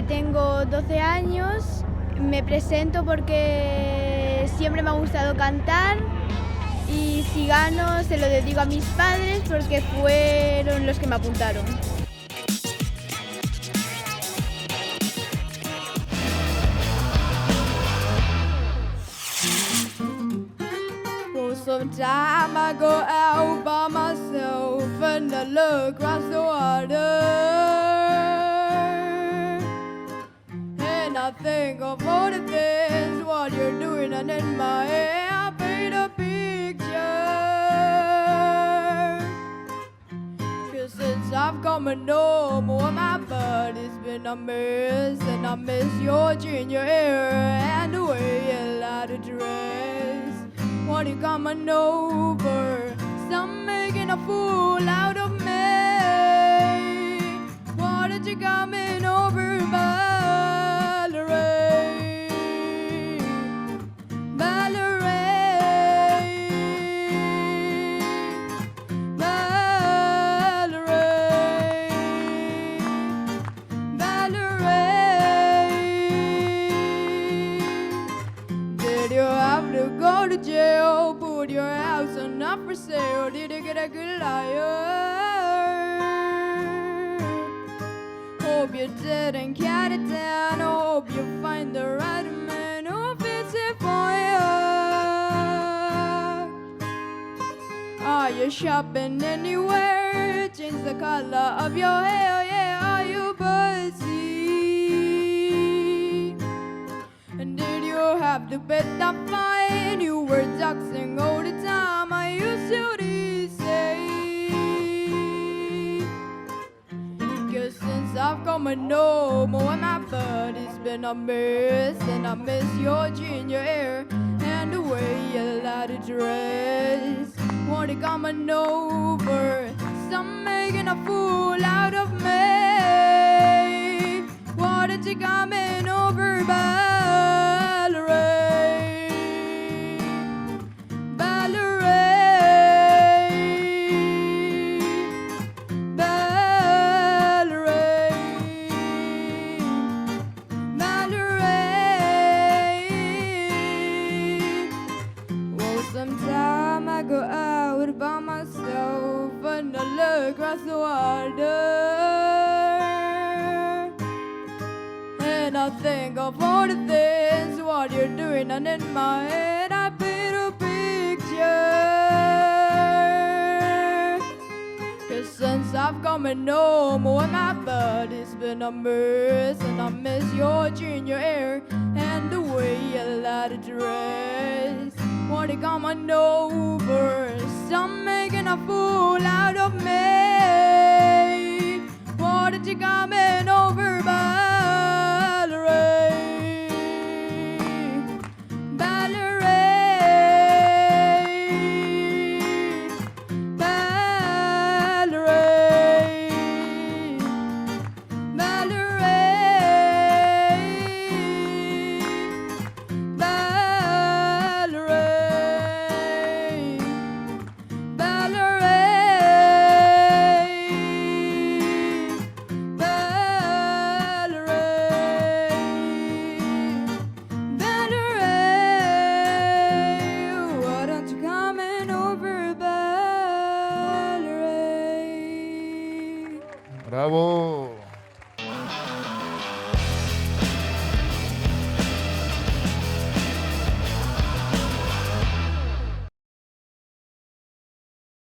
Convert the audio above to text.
Tengo 12 años, me presento porque siempre me ha gustado cantar y si gano se lo dedico a mis padres porque fueron los que me apuntaron. Well, sometime I go out by myself and I look across the water. I think of all the things what you're doing, and in my head I paint a picture. 'Cause since I've come to know more my body's been a mess, and I miss your ginger hair and the way you like to dress. What you coming over? Stop making a fool out of me. What did you coming over by? Go to jail, put your house on up for sale. Did you get a good liar? Hope you didn't cut it down. Hope you find the right man who fits it for you. Are you shopping anywhere? Change the color of your hair, yeah. Are you busy? And did you have to bet that fine? You were doxing all the time. I used to say, 'cause since I've come to know more, my body's been a mess, and I miss your ginger hair and the way you like to dress. Want to come over? Stop making a fool out of me. What did you coming over by? Sometime I go out by myself and I look across the water, and I think of all the things what you're doing, and in my head I paint a picture. 'Cause since I've come to know more, my body's been a mess, and I miss your ginger hair and the way you like to dress. Want to come over? Stop making a fool out of me. What did you coming over by? Bravo.